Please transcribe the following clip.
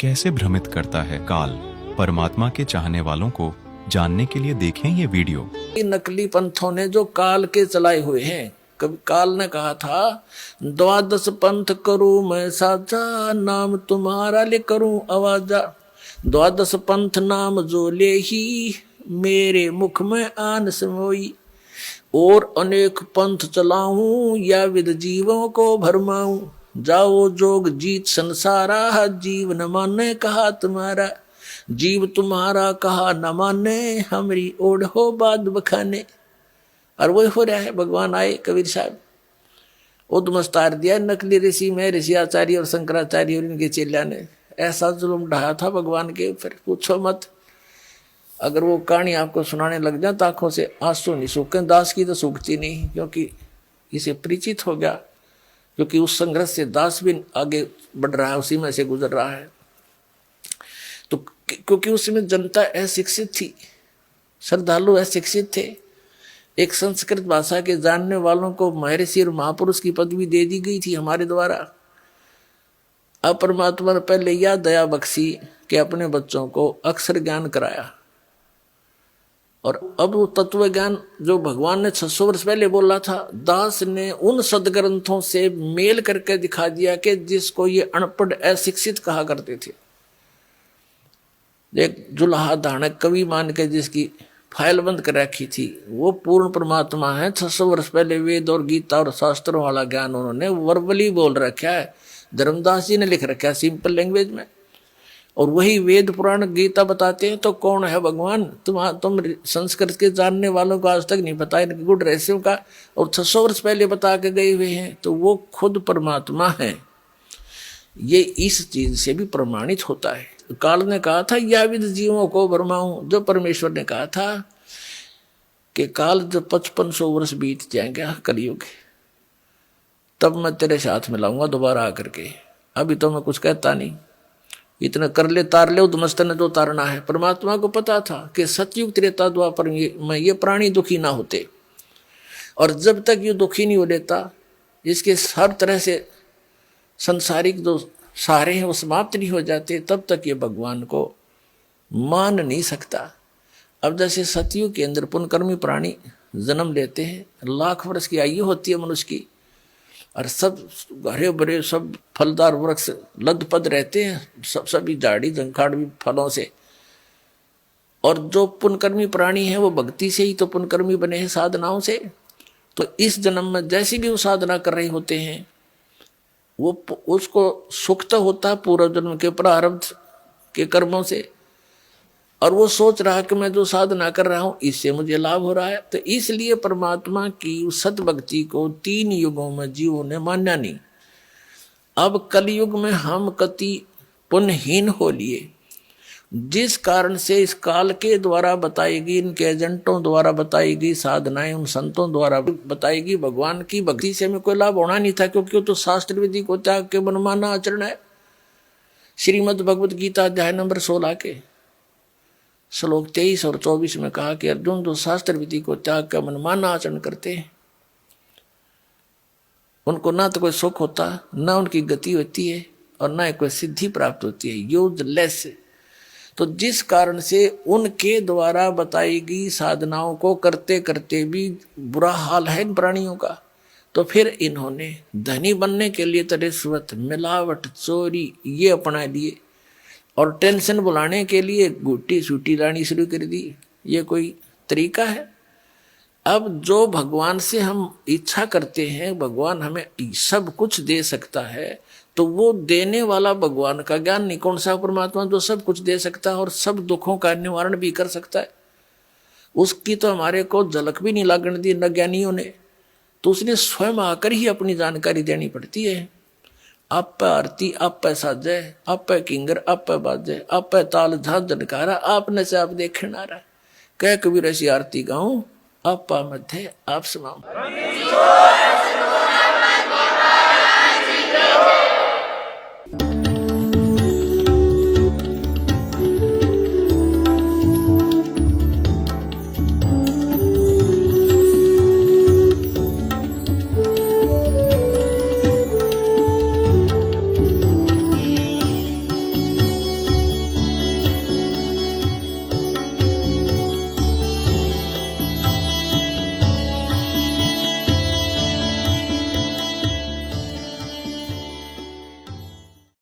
कैसे भ्रमित करता है काल। परमात्मा के चाहने वालों को जानने के लिए देखें ये वीडियो। नकली पंथों ने जो काल के चलाए हुए हैं, कभी काल ने कहा था 12 पंथ करूं मैं साझा, नाम तुम्हारा ले करूं आवाजा। 12 पंथ नाम जो ले ही, मेरे मुख में आन समोई। और अनेक पंथ चलाऊं, या विद जीवों को भरमाऊं। जाओ जोग जीत संसारा, जीव न माने कहा तुम्हारा। जीव तुम्हारा कहा न माने, हमारी ओढ़ हो बाद बखाने। और वही हो रहा है। भगवान आए, कबीर साहब उद्मस्तार दिया नकली ऋषि में, ऋषि आचार्य और शंकराचार्य और इनके चेला ने ऐसा जुल्म ढाया था भगवान के। फिर पूछो मत, अगर वो कहानी आपको सुनाने लग जाए तो आंखों से आंसू नहीं सूखे। दास की तो सूखती नहीं, क्योंकि इसे परिचित हो गया। क्योंकि उस संघर्ष से दास भी आगे बढ़ रहा है, उसी में से गुजर रहा है। तो क्योंकि उसमें जनता अशिक्षित थी, श्रद्धालु अशिक्षित थे। एक संस्कृत भाषा के जानने वालों को महर्षि और महापुरुष की पदवी दे दी गई थी हमारे द्वारा। अब परमात्मा ने पहले यह दया बख्शी कि अपने बच्चों को अक्षर ज्ञान कराया। और अब वो तत्व ज्ञान जो भगवान ने 600 वर्ष पहले बोला था, दास ने उन सदग्रंथों से मेल करके दिखा दिया कि जिसको ये अनपढ़ अशिक्षित कहा करते थे। एक जुलाहा धानक कवि मान के जिसकी फाइल बंद कर रखी थी, वो पूर्ण परमात्मा है। 600 वर्ष पहले वेद और गीता और शास्त्रों वाला ज्ञान उन्होंने वर्बली बोल रखा है। धर्मदास जी ने लिख रखा है सिंपल लैंग्वेज में। और वही वेद पुराण गीता बताते हैं। तो कौन है भगवान? तुम संस्कृत के जानने वालों को आज तक नहीं पता इनके गुण रहस्यों का, और 600 वर्ष पहले बता के गए हुए हैं। तो वो खुद परमात्मा है। ये इस चीज से भी प्रमाणित होता है। काल ने कहा था या विद जीवों को भरमाऊं। जो परमेश्वर ने कहा था कि काल जब 5500 वर्ष बीत जाएंगे कलयुग, तब मैं तेरे साथ मिलाऊंगा दोबारा आकर के। अभी तो मैं कुछ कहता नहीं, इतना कर ले तार ले, उद्मस्त ने जो तारना है। परमात्मा को पता था कि सतयुग त्रेता द्वापर में ये प्राणी दुखी ना होते, और जब तक ये दुखी नहीं हो लेता, इसके हर तरह से संसारिक जो सारे हैं वो समाप्त नहीं हो जाते, तब तक ये भगवान को मान नहीं सकता। अब जैसे सतयुग के अंदर पुण्यकर्मी प्राणी जन्म लेते हैं, 1,00,000 वर्ष की आयु होती है मनुष्य की, और सब हरे भरे सब फलदार वृक्ष लदपद रहते हैं, सभी झाड़ी झंखाड़ भी फलों से। और जो पुण्यकर्मी प्राणी है वो भक्ति से ही तो पुण्यकर्मी बने हैं, साधनाओं से। तो इस जन्म में जैसी भी वो साधना कर रहे होते हैं, वो उसको सुख तो होता है पूर्व जन्म के प्रारब्ध के कर्मों से, और वो सोच रहा है कि मैं जो साधना कर रहा हूं इससे मुझे लाभ हो रहा है। तो इसलिए परमात्मा की सत भक्ति को 3 युगों में जीवों ने मान्या नहीं। अब कलयुग में हम कति पुण्यहीन हो लिए, जिस कारण से इस काल के द्वारा बताएगी, इनके एजेंटों द्वारा बताएगी साधनाएं, उन संतों द्वारा बताएगी भगवान की भक्ति से हमें कोई लाभ होना नहीं था। क्योंकि वो तो शास्त्र विधि को त्याग के मनमाना आचरण है। श्रीमद् भगवत गीता अध्याय नंबर 16 के श्लोक 23 और 24 में कहा कि अर्जुन जो शास्त्र विधि को त्याग कर मनमाना आचरण करते हैं, उनको ना तो कोई सुख होता, ना उनकी गति होती है, और ना कोई सिद्धि प्राप्त होती है, यूजलेस। तो जिस कारण से उनके द्वारा बताई गई साधनाओं को करते करते भी बुरा हाल है इन प्राणियों का, तो फिर इन्होंने धनी बनने के लिए तो रिश्वत, मिलावट, चोरी ये अपना लिए, और टेंशन बुलाने के लिए गुट्टी सूटी लानी शुरू कर दी। ये कोई तरीका है? अब जो भगवान से हम इच्छा करते हैं, भगवान हमें सब कुछ दे सकता है, तो वो देने वाला भगवान का ज्ञान नहीं। कौन सा परमात्मा जो सब कुछ दे सकता है और सब दुखों का निवारण भी कर सकता है, उसकी तो हमारे को झलक भी नहीं लागण दी न ज्ञानियों ने। तो उसने स्वयं आकर ही अपनी जानकारी देनी पड़ती है। आप आरती आप साजे, आप किंगर आप बाजे, आप ताल झांझ झनकारा, आपने से आप देखे नारा। कह कबीर ऐसी आरती गाऊं, आप मध्य आप सुनाऊं।